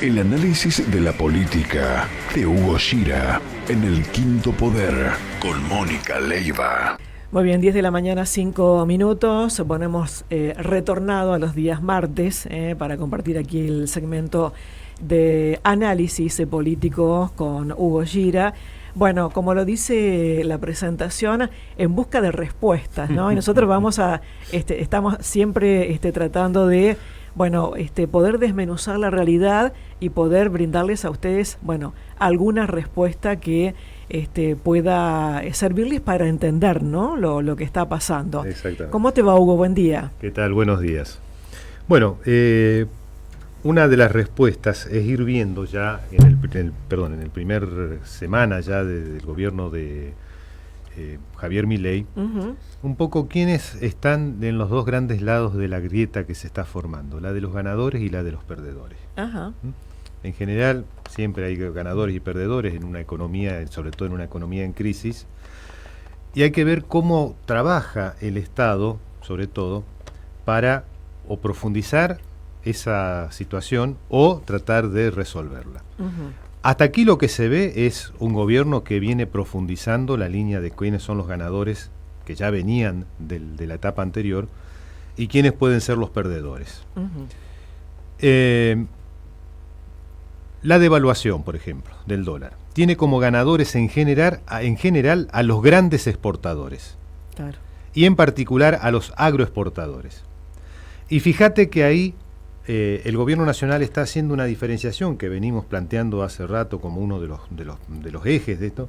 El análisis de la política de Hugo Shira en El Quinto Poder con Mónica Leiva. Muy bien, 10 de la mañana, 5 minutos. Bueno, hemos retornado a los días martes para compartir aquí el segmento de análisis político con Hugo Shira. Bueno, como lo dice la presentación, en busca de respuestas, ¿no? Y nosotros estamos siempre tratando de, poder desmenuzar la realidad y poder brindarles a ustedes, alguna respuesta que pueda servirles para entender, ¿no? lo que está pasando. Exactamente. ¿Cómo te va, Hugo? Buen día. ¿Qué tal? Buenos días. Bueno, una de las respuestas es ir viendo ya en el primer semana ya del gobierno de Javier Milei, un poco quiénes están en los dos grandes lados de la grieta que se está formando, la de los ganadores y la de los perdedores. Ajá. En general, siempre hay ganadores y perdedores en una economía, sobre todo en una economía en crisis, y hay que ver cómo trabaja el Estado, sobre todo, para o profundizar esa situación o tratar de resolverla. Hasta aquí lo que se ve es un gobierno que viene profundizando la línea de quiénes son los ganadores que ya venían de la etapa anterior y quiénes pueden ser los perdedores. La devaluación, por ejemplo, del dólar, tiene como ganadores en general a los grandes exportadores. Claro. Y en particular a los agroexportadores. Y fíjate que ahí el gobierno nacional está haciendo una diferenciación que venimos planteando hace rato como uno de los ejes de esto,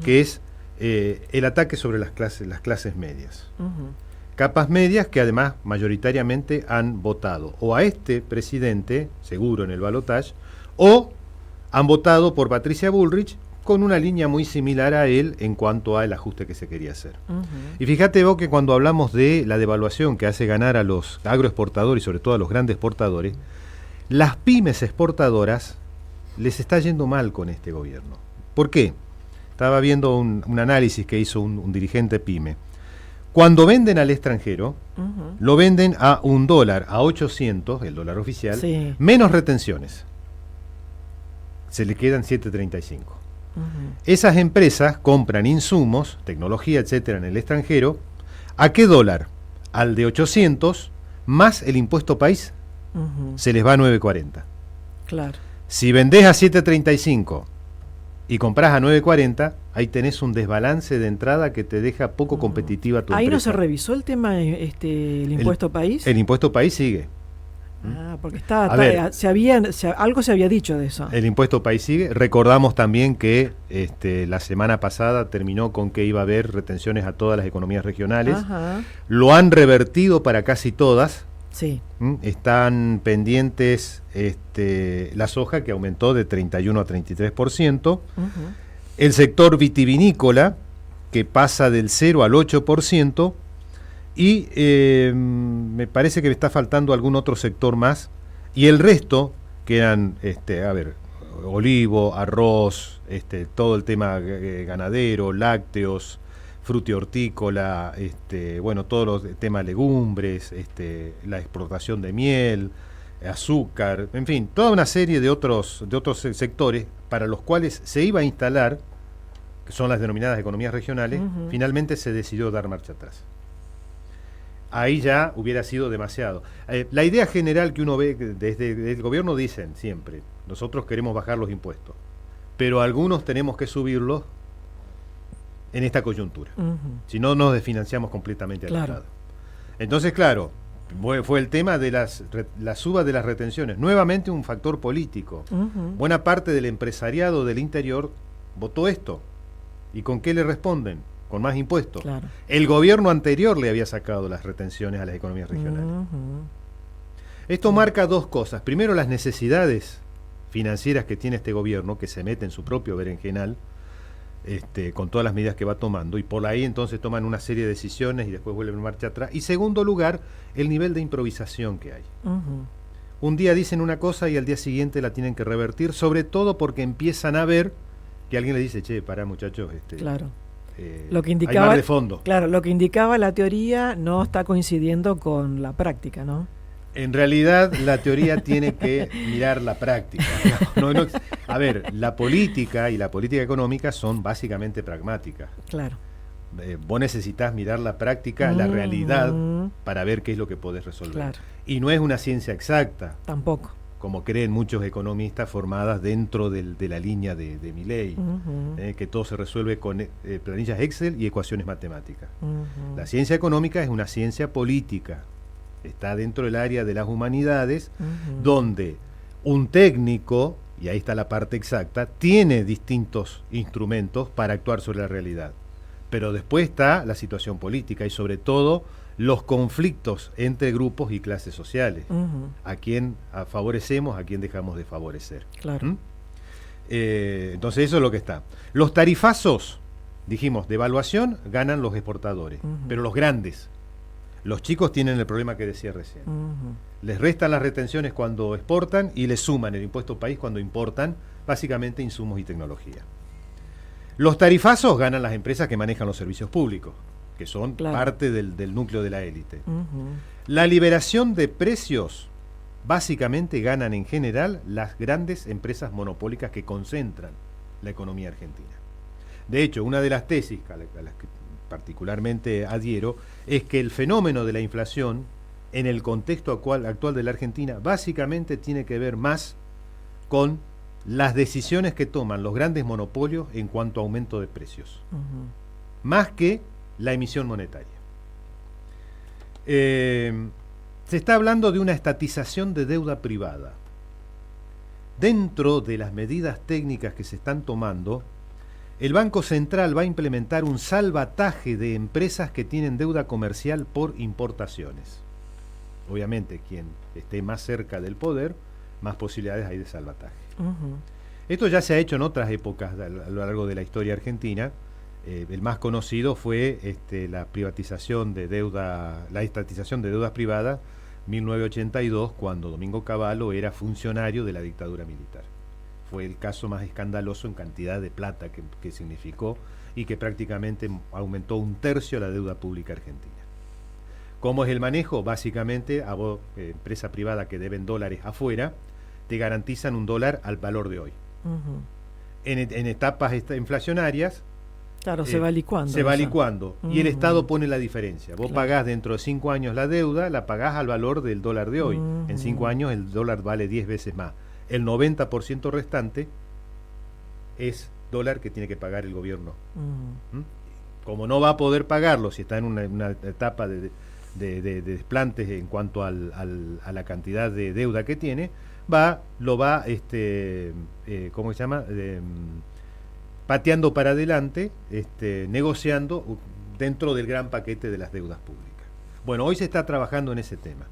que es el ataque sobre las clases medias. Capas medias que además mayoritariamente han votado o a este presidente, seguro en el balotaje, o han votado por Patricia Bullrich con una línea muy similar a él en cuanto al ajuste que se quería hacer. Y fíjate vos que cuando hablamos de la devaluación que hace ganar a los agroexportadores y sobre todo a los grandes exportadores, las pymes exportadoras les está yendo mal con este gobierno. ¿Por qué? Estaba viendo un análisis que hizo un dirigente pyme. Cuando venden al extranjero, lo venden a $1, a 800, el dólar oficial, sí, menos retenciones. Se le quedan 7.35. Esas empresas compran insumos, tecnología, etcétera, en el extranjero. ¿A qué dólar? Al de 800 más el impuesto país. Se les va a 9.40. Claro. Si vendés a 7.35 y comprás a 9.40, ahí tenés un desbalance de entrada que te deja poco competitiva tu ¿Ahí empresa. no se revisó el tema, el impuesto país? El impuesto país sigue. Porque algo se había dicho de eso. El impuesto país sigue. Recordamos también que la semana pasada terminó con que iba a haber retenciones a todas las economías regionales. Lo han revertido para casi todas. Sí. Están pendientes la soja, que aumentó de 31 a 33%. El sector vitivinícola, que pasa del 0 al 8%. Y me parece que me está faltando algún otro sector más. Y el resto, que eran, olivo, arroz, todo el tema ganadero, lácteos, frutihortícola, todos los temas legumbres, la exportación de miel, azúcar, en fin, toda una serie de otros sectores para los cuales se iba a instalar, que son las denominadas economías regionales, finalmente se decidió dar marcha atrás. Ahí ya hubiera sido demasiado. La idea general que uno ve desde el gobierno dicen siempre, nosotros queremos bajar los impuestos, pero algunos tenemos que subirlos en esta coyuntura. Si no, nos desfinanciamos completamente al Estado. Entonces, claro, fue el tema de la suba de las retenciones. Nuevamente un factor político. Buena parte del empresariado del interior votó esto. ¿Y con qué le responden? Con más impuestos. Claro. El gobierno anterior le había sacado las retenciones a las economías regionales. Esto marca dos cosas. Primero, las necesidades financieras que tiene este gobierno, que se mete en su propio berenjenal, con todas las medidas que va tomando, y por ahí entonces toman una serie de decisiones y después vuelven marcha atrás. Y segundo lugar, el nivel de improvisación que hay. Un día dicen una cosa y al día siguiente la tienen que revertir, sobre todo porque empiezan a ver que alguien les dice, che, pará muchachos, claro. Lo que indicaba, hay mar de fondo. Claro, lo que indicaba la teoría no está coincidiendo con la práctica, ¿no? En realidad, la teoría tiene que mirar la práctica. A ver, la política y la política económica son básicamente pragmáticas. Claro. Vos necesitas mirar la práctica, la realidad, para ver qué es lo que podés resolver. Claro. Y no es una ciencia exacta. Tampoco. Como creen muchos economistas formadas dentro de la línea de Milei, que todo se resuelve con planillas Excel y ecuaciones matemáticas. La ciencia económica es una ciencia política, está dentro del área de las humanidades, donde un técnico, y ahí está la parte exacta, tiene distintos instrumentos para actuar sobre la realidad. Pero después está la situación política y sobre todo los conflictos entre grupos y clases sociales. A quién favorecemos, a quién dejamos de favorecer. Claro. Entonces eso es lo que está. Los tarifazos, dijimos, de evaluación ganan los exportadores, pero los grandes. Los chicos tienen el problema que decía recién. Les restan las retenciones cuando exportan y les suman el impuesto país cuando importan, básicamente insumos y tecnología. Los tarifazos ganan las empresas que manejan los servicios públicos, que son parte del núcleo de la élite. La liberación de precios, básicamente ganan en general las grandes empresas monopólicas que concentran la economía argentina. De hecho, una de las tesis a las que particularmente adhiero es que el fenómeno de la inflación en el contexto actual de la Argentina básicamente tiene que ver más con las decisiones que toman los grandes monopolios en cuanto a aumento de precios, más que la emisión monetaria. Se está hablando de una estatización de deuda privada. Dentro de las medidas técnicas que se están tomando, el Banco Central va a implementar un salvataje de empresas que tienen deuda comercial por importaciones. Obviamente, quien esté más cerca del poder, más posibilidades hay de salvataje. Esto ya se ha hecho en otras épocas a lo largo de la historia argentina. El más conocido fue la privatización de deuda, la estatización de deudas privadas, 1982, cuando Domingo Cavallo era funcionario de la dictadura militar. Fue el caso más escandaloso en cantidad de plata que significó y que prácticamente aumentó 1/3 la deuda pública argentina. ¿Cómo es el manejo? Básicamente, a vos, empresa privada que deben dólares afuera, te garantizan $1 al valor de hoy. En etapas inflacionarias, claro, se va licuando. Se va licuando y el Estado pone la diferencia. Vos pagás dentro de 5 años la deuda, la pagás al valor del dólar de hoy. En 5 años el dólar vale 10 veces más. El 90% restante es dólar que tiene que pagar el gobierno. Como no va a poder pagarlo si está en una etapa de desplantes en cuanto a la cantidad de deuda que tiene, lo va ¿cómo se llama? Pateando para adelante, negociando dentro del gran paquete de las deudas públicas. Bueno, hoy se está trabajando en ese tema.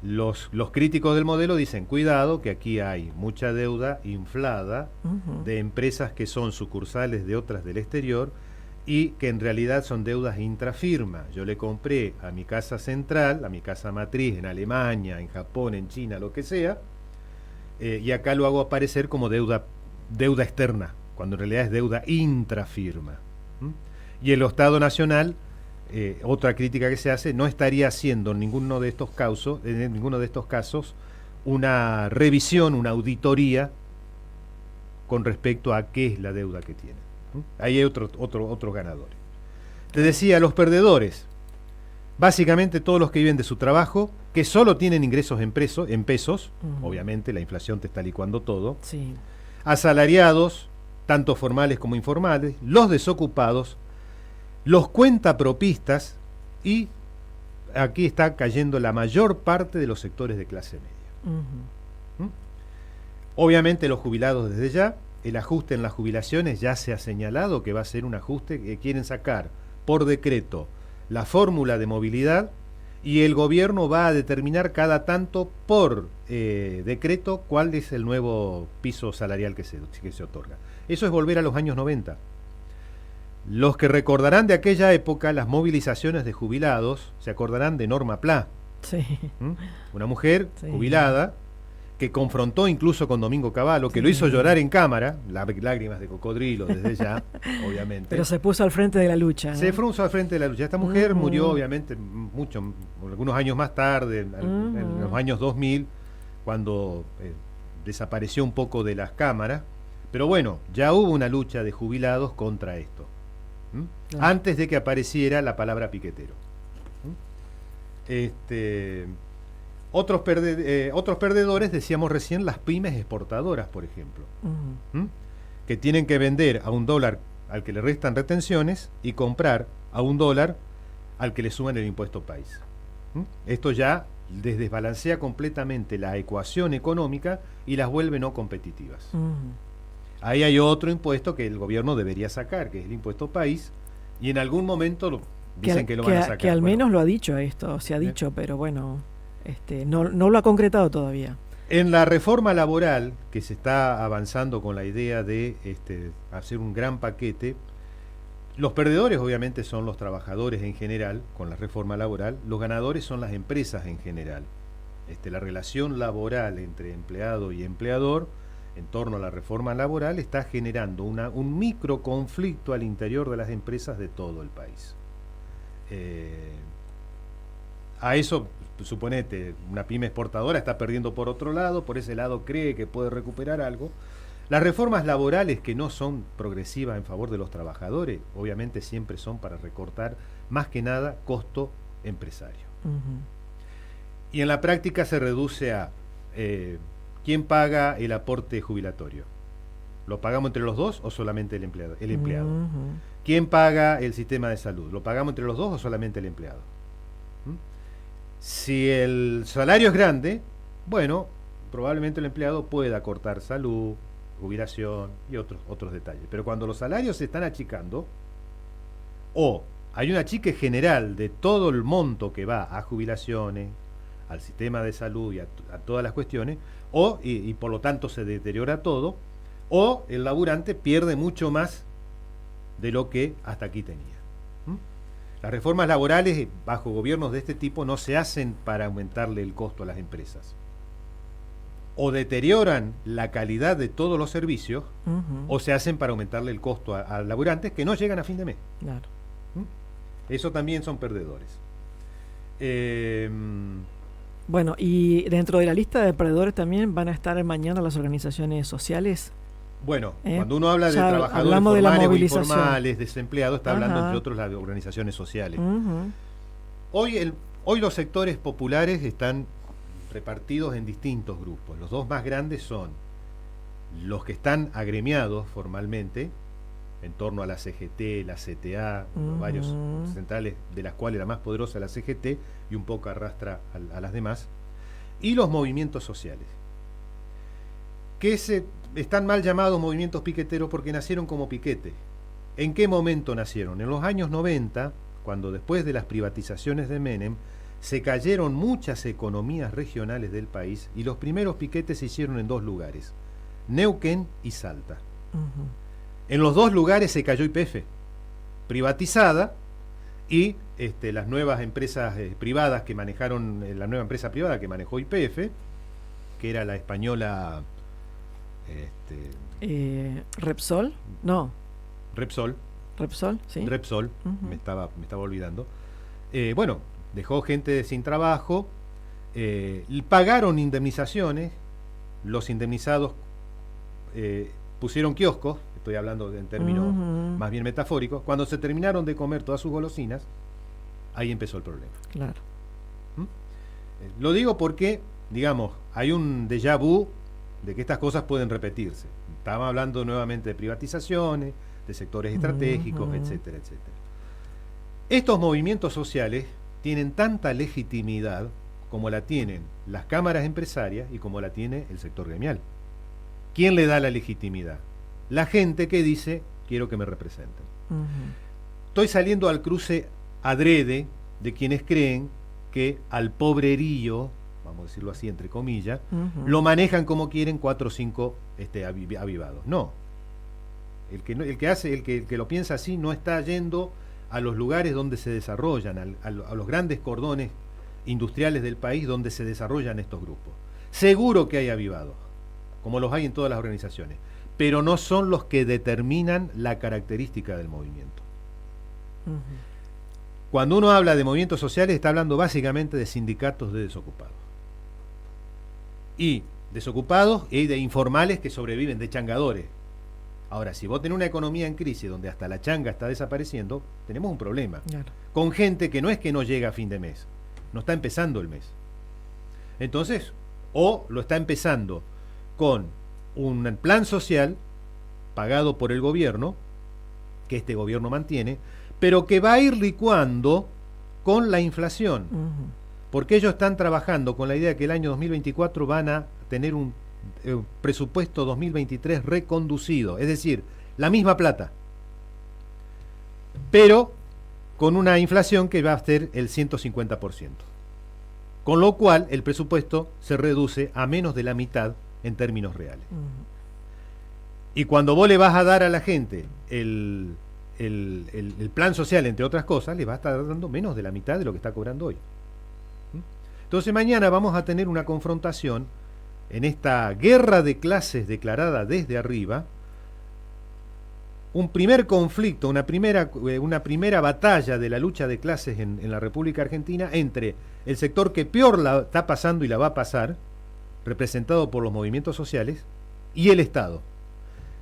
Los críticos del modelo dicen, cuidado, que aquí hay mucha deuda inflada de empresas que son sucursales de otras del exterior y que en realidad son deudas intrafirma. Yo le compré a mi casa central, a mi casa matriz en Alemania, en Japón, en China, lo que sea, y acá lo hago aparecer como deuda externa, cuando en realidad es deuda intrafirma. Y el Estado Nacional, otra crítica que se hace, no estaría haciendo en ninguno de estos casos una revisión, una auditoría con respecto a qué es la deuda que tiene. Ahí hay otros ganadores. Te decía, los perdedores, básicamente todos los que viven de su trabajo, que solo tienen ingresos en pesos, obviamente la inflación te está licuando todo, asalariados, tanto formales como informales, los desocupados, los cuentapropistas y aquí está cayendo la mayor parte de los sectores de clase media. Obviamente los jubilados desde ya, el ajuste en las jubilaciones ya se ha señalado que va a ser un ajuste que quieren sacar por decreto la fórmula de movilidad y el gobierno va a determinar cada tanto por decreto cuál es el nuevo piso salarial que se otorga. Eso es volver a los años 90. Los que recordarán de aquella época las movilizaciones de jubilados se acordarán de Norma Pla. Una mujer jubilada que confrontó incluso con Domingo Cavallo, que lo hizo llorar en cámara, lágrimas de cocodrilo desde ya, obviamente. Pero se puso al frente de la lucha, ¿no? Se puso al frente de la lucha. Esta mujer murió, obviamente, algunos años más tarde, en los años 2000, cuando desapareció un poco de las cámaras. Pero bueno, ya hubo una lucha de jubilados contra esto, antes de que apareciera la palabra piquetero. Otros perdedores, decíamos recién, las pymes exportadoras, por ejemplo, que tienen que vender a $1 al que le restan retenciones y comprar a $1 al que le suman el impuesto país. Esto ya desbalancea completamente la ecuación económica y las vuelve no competitivas. Ahí hay otro impuesto que el gobierno debería sacar, que es el impuesto país, y en algún momento dicen que lo van a sacar. Que al menos lo ha dicho esto, se ha dicho, pero bueno, no lo ha concretado todavía. En la reforma laboral, que se está avanzando con la idea de hacer un gran paquete, los perdedores obviamente son los trabajadores en general, con la reforma laboral, los ganadores son las empresas en general. La relación laboral entre empleado y empleador, en torno a la reforma laboral, está generando un micro conflicto al interior de las empresas de todo el país. A eso, suponete, una pyme exportadora está perdiendo por otro lado, por ese lado cree que puede recuperar algo. Las reformas laborales que no son progresivas en favor de los trabajadores, obviamente siempre son para recortar más que nada costo empresario. Y en la práctica se reduce a ¿quién paga el aporte jubilatorio? ¿Lo pagamos entre los dos o solamente el empleado? ¿Quién paga el sistema de salud? ¿Lo pagamos entre los dos o solamente el empleado? Si el salario es grande, bueno, probablemente el empleado pueda cortar salud, jubilación y otros detalles. Pero cuando los salarios se están achicando, o hay un achique general de todo el monto que va a jubilaciones, al sistema de salud y a todas las cuestiones, y por lo tanto se deteriora todo, o el laburante pierde mucho más de lo que hasta aquí tenía. Las reformas laborales bajo gobiernos de este tipo no se hacen para aumentarle el costo a las empresas. O deterioran la calidad de todos los servicios, o se hacen para aumentarle el costo a laburantes que no llegan a fin de mes. Claro. Eso también son perdedores. Bueno, y dentro de la lista de perdedores también van a estar mañana las organizaciones sociales. Bueno, cuando uno habla de trabajadores formales o informales, desempleados, está hablando entre otros las organizaciones sociales. Hoy los sectores populares están repartidos en distintos grupos. Los dos más grandes son los que están agremiados formalmente, en torno a la CGT, la CTA, varios centrales, de las cuales la más poderosa es la CGT, y un poco arrastra a las demás, y los movimientos sociales, que están mal llamados movimientos piqueteros porque nacieron como piquete. ¿En qué momento nacieron? En los años 90, cuando después de las privatizaciones de Menem, se cayeron muchas economías regionales del país, y los primeros piquetes se hicieron en dos lugares, Neuquén y Salta. En los dos lugares se cayó YPF, privatizada, y las nuevas empresas privadas que manejaron, la nueva empresa privada que manejó YPF, que era la española Repsol, no. Repsol, sí. Repsol, me estaba olvidando. Bueno, dejó gente sin trabajo, pagaron indemnizaciones, los indemnizados pusieron kioscos, estoy hablando en términos más bien metafóricos. Cuando se terminaron de comer todas sus golosinas, ahí empezó el problema. Claro. Lo digo porque, digamos, hay un déjà vu de que estas cosas pueden repetirse. Estamos hablando nuevamente de privatizaciones, de sectores estratégicos, etcétera, etcétera. Estos movimientos sociales tienen tanta legitimidad como la tienen las cámaras empresarias y como la tiene el sector gremial. ¿Quién le da la legitimidad? La gente que dice, quiero que me representen. Estoy saliendo al cruce adrede de quienes creen que al pobrerío, vamos a decirlo así entre comillas, lo manejan como quieren 4 o 5 avivados. No. El que lo piensa así no está yendo a los lugares donde se desarrollan, a los grandes cordones industriales del país donde se desarrollan estos grupos. Seguro que hay avivados, como los hay en todas las organizaciones, pero no son los que determinan la característica del movimiento. Cuando uno habla de movimientos sociales, está hablando básicamente de sindicatos de desocupados. Y desocupados y de informales que sobreviven, de changadores. Ahora, si vos tenés una economía en crisis donde hasta la changa está desapareciendo, tenemos un problema. Claro. Con gente que no es que no llega a fin de mes, no está empezando el mes. Entonces, o lo está empezando con un plan social pagado por el gobierno, que este gobierno mantiene, pero que va a ir licuando con la inflación. Porque ellos están trabajando con la idea de que el año 2024 van a tener un presupuesto 2023 reconducido, es decir, la misma plata, pero con una inflación que va a ser el 150%. Con lo cual el presupuesto se reduce a menos de la mitad en términos reales. Y cuando vos le vas a dar a la gente el plan social, entre otras cosas, le va a estar dando menos de la mitad de lo que está cobrando hoy. Entonces mañana vamos a tener una confrontación en esta guerra de clases declarada desde arriba, un primer conflicto, una primera batalla de la lucha de clases en la República Argentina entre el sector que peor la está pasando y la va a pasar, representado por los movimientos sociales, y el Estado,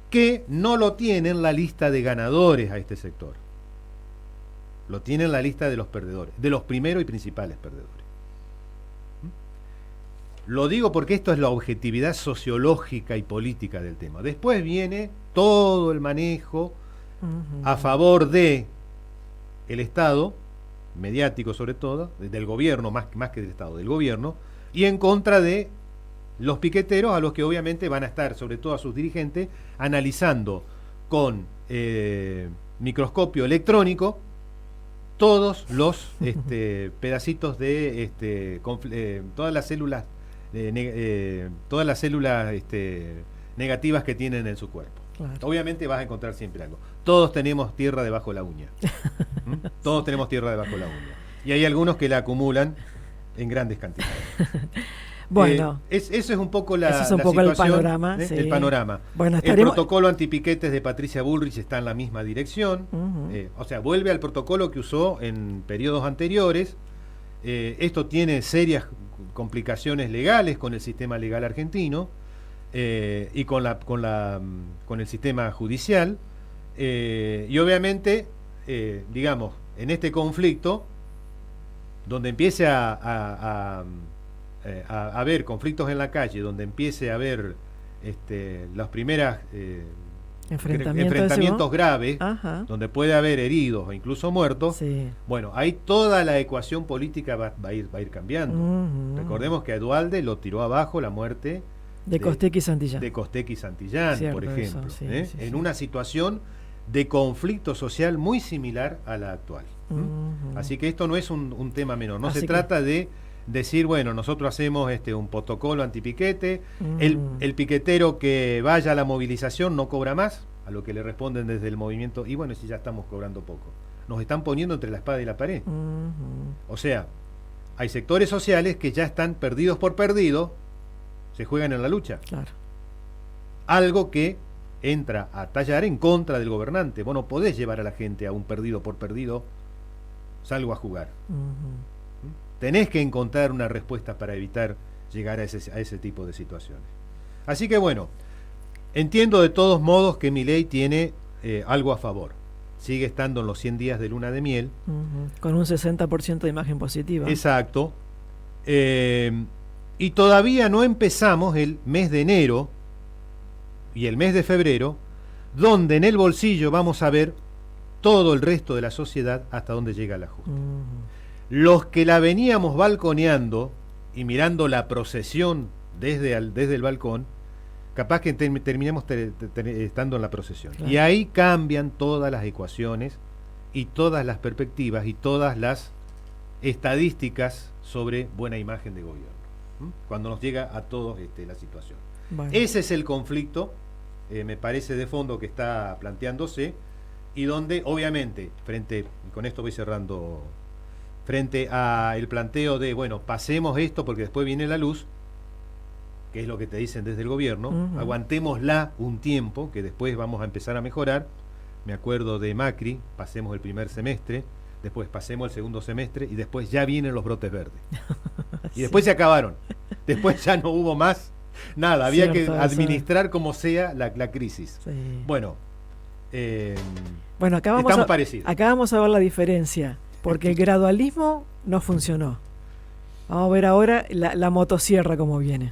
que no lo tiene en la lista de ganadores a este sector. Lo tiene en la lista de los perdedores, de los primeros y principales perdedores. Lo digo porque esto es la objetividad sociológica y política del tema. Después viene todo el manejo a favor de el Estado, mediático sobre todo, del gobierno, más que del Estado, del gobierno, y en contra de los piqueteros, a los que obviamente van a estar, sobre todo a sus dirigentes, analizando con microscopio electrónico todos los pedacitos de todas las células negativas que tienen en su cuerpo. Claro. Obviamente vas a encontrar siempre algo. Todos tenemos tierra debajo de la uña. Todos tenemos tierra debajo de la uña. Y hay algunos que la acumulan en grandes cantidades. Bueno, eso es un poco la situación, el panorama. Sí. El panorama. Bueno, el protocolo antipiquetes de Patricia Bullrich está en la misma dirección. O sea, vuelve al protocolo que usó en periodos anteriores. Esto tiene serias complicaciones legales con el sistema legal argentino y con el sistema judicial. Y obviamente, digamos, en este conflicto, donde empiece a haber conflictos en la calle, donde empiece a haber los primeros enfrentamientos graves, donde puede haber heridos o incluso muertos, sí. Bueno, ahí toda la ecuación política va a ir cambiando. Recordemos que a Duhalde lo tiró abajo la muerte de Costecchi Santillán. De Costecchi Santillán, cierto, por ejemplo, sí, sí, en una situación de conflicto social muy similar a la actual. Así que esto no es un tema menor, no se trata de decir, bueno, nosotros hacemos un protocolo antipiquete, el piquetero que vaya a la movilización no cobra más, a lo que le responden desde el movimiento, y bueno, si ya estamos cobrando poco. Nos están poniendo entre la espada y la pared. O sea, hay sectores sociales que ya están perdidos por perdido, se juegan en la lucha. Claro. Algo que entra a tallar en contra del gobernante. Vos no podés llevar a la gente a un perdido por perdido, salgo a jugar. Tenés que encontrar una respuesta para evitar llegar a ese tipo de situaciones. Así que bueno, entiendo de todos modos que Milei tiene algo a favor. Sigue estando en los 100 días de luna de miel. Con un 60% de imagen positiva. Exacto. Y todavía no empezamos el mes de enero y el mes de febrero, donde en el bolsillo vamos a ver todo el resto de la sociedad hasta donde llega el ajuste. Los que la veníamos balconeando y mirando la procesión desde el balcón, capaz que terminemos estando en la procesión. Claro. Y ahí cambian todas las ecuaciones y todas las perspectivas y todas las estadísticas sobre buena imagen de gobierno. Cuando nos llega a todos la situación. Bueno. Ese es el conflicto, me parece, de fondo que está planteándose y donde obviamente, con esto voy cerrando, frente a el planteo de, bueno, pasemos esto porque después viene la luz, que es lo que te dicen desde el gobierno, Ujú. aguantémosla un tiempo, que después vamos a empezar a mejorar. Me acuerdo de Macri, pasemos el primer semestre, después pasemos el segundo semestre y después ya vienen los brotes verdes. Y después se acabaron. Después ya no hubo más nada, había Cierto, que administrar como sea la crisis. Sí. Bueno, Bueno, estamos parecidos. acá vamos a ver la diferencia, porque el gradualismo no funcionó. Vamos a ver ahora la motosierra cómo viene.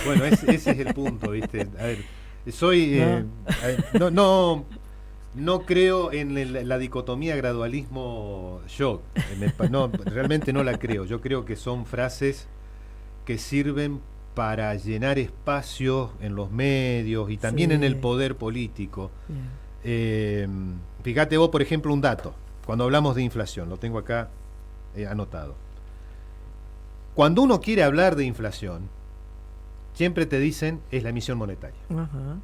Bueno, ese es el punto, ¿viste? A ver, no creo en la dicotomía gradualismo-shock. No, realmente no la creo. Yo creo que son frases que sirven para llenar espacios en los medios y también Sí. en el poder político. Bien. Fíjate vos, por ejemplo, un dato. Cuando hablamos de inflación, lo tengo acá anotado. Cuando uno quiere hablar de inflación, siempre te dicen es la emisión monetaria. Ajá.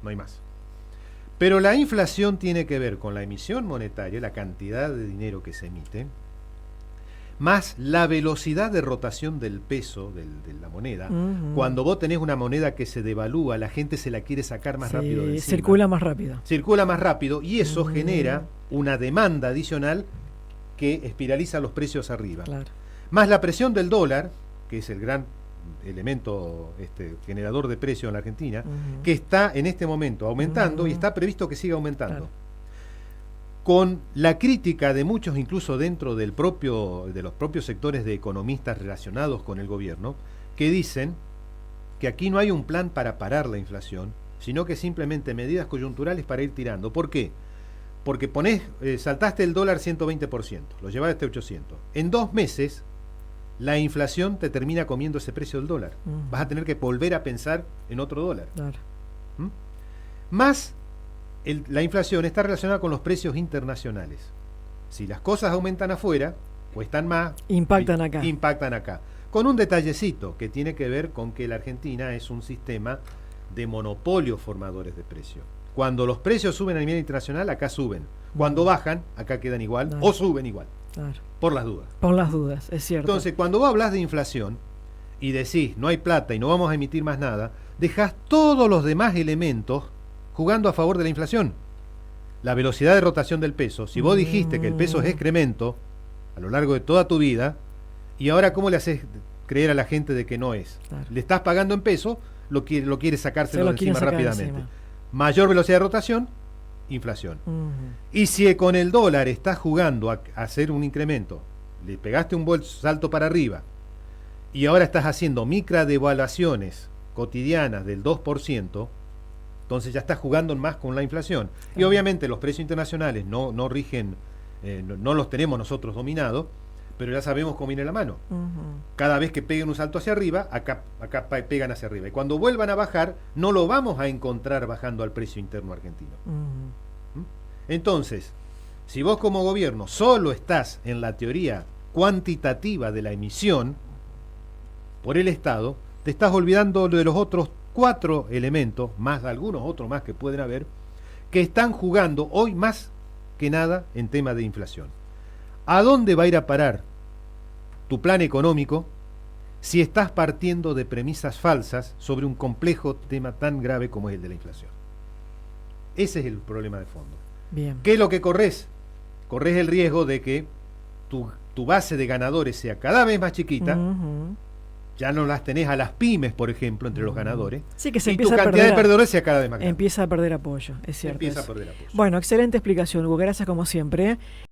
No hay más. Pero la inflación tiene que ver con la emisión monetaria, la cantidad de dinero que se emite, más la velocidad de rotación del peso de la moneda. Ujú. Cuando vos tenés una moneda que se devalúa, la gente se la quiere sacar más Sí, rápido de encima. circula más rápido. Circula más rápido y eso Mm. genera una demanda adicional que espiraliza los precios arriba. Claro. Más la presión del dólar, que es el gran elemento generador de precio en la Argentina, Ujú. que está en este momento aumentando y Ujú. está previsto que siga aumentando. Claro. Con la crítica de muchos, incluso dentro de los propios sectores de economistas relacionados con el gobierno, que dicen que aquí no hay un plan para parar la inflación, sino que simplemente medidas coyunturales para ir tirando. ¿Por qué? Porque saltaste el dólar 120%, lo llevaste a 800. En 2 meses, la inflación te termina comiendo ese precio del dólar. Ujú. Vas a tener que volver a pensar en otro dólar. Claro. ¿Mm? Más la inflación está relacionada con los precios internacionales. Si las cosas aumentan afuera, cuestan más, Impactan acá. impactan acá. Con un detallecito que tiene que ver con que la Argentina es un sistema de monopolios formadores de precios. Cuando los precios suben a nivel internacional, acá suben. Cuando bajan, acá quedan igual Claro. o suben igual, Claro. por las dudas. Por las dudas, es cierto. Entonces, cuando vos hablas de inflación y decís no hay plata y no vamos a emitir más nada, dejás todos los demás elementos jugando a favor de la inflación. La velocidad de rotación del peso. Si vos dijiste que el peso es excremento a lo largo de toda tu vida, y ahora ¿cómo le haces creer a la gente de que no es? Claro. Le estás pagando en peso, lo quieres sacárselo Se lo de quieren encima sacar rápidamente. encima. Mayor velocidad de rotación, inflación. Ujú. Y si con el dólar estás jugando a hacer un incremento, le pegaste un salto para arriba, y ahora estás haciendo microdevaluaciones cotidianas del 2%, entonces ya estás jugando más con la inflación. Y Claro. obviamente los precios internacionales no rigen, no los tenemos nosotros dominados, pero ya sabemos cómo viene la mano. Ujú. Cada vez que peguen un salto hacia arriba, acá pegan hacia arriba. Y cuando vuelvan a bajar, no lo vamos a encontrar bajando al precio interno argentino. Ujú. Entonces, si vos como gobierno solo estás en la teoría cuantitativa de la emisión por el Estado, te estás olvidando de los otros 4 elementos, más algunos otros más que pueden haber, que están jugando hoy más que nada en tema de inflación. ¿A dónde va a ir a parar tu plan económico si estás partiendo de premisas falsas sobre un complejo tema tan grave como es el de la inflación? Ese es el problema de fondo. Bien. ¿Qué es lo que corres? Corres el riesgo de que tu base de ganadores sea cada vez más chiquita, Ujú. ya no las tenés a las pymes, por ejemplo, entre los ganadores, Sí, que se y tu empieza a cantidad de perder. perdedores sea cada vez más grande. Empieza a perder apoyo, es cierto. Empieza a eso. perder apoyo. Bueno, excelente explicación, Hugo. Gracias como siempre.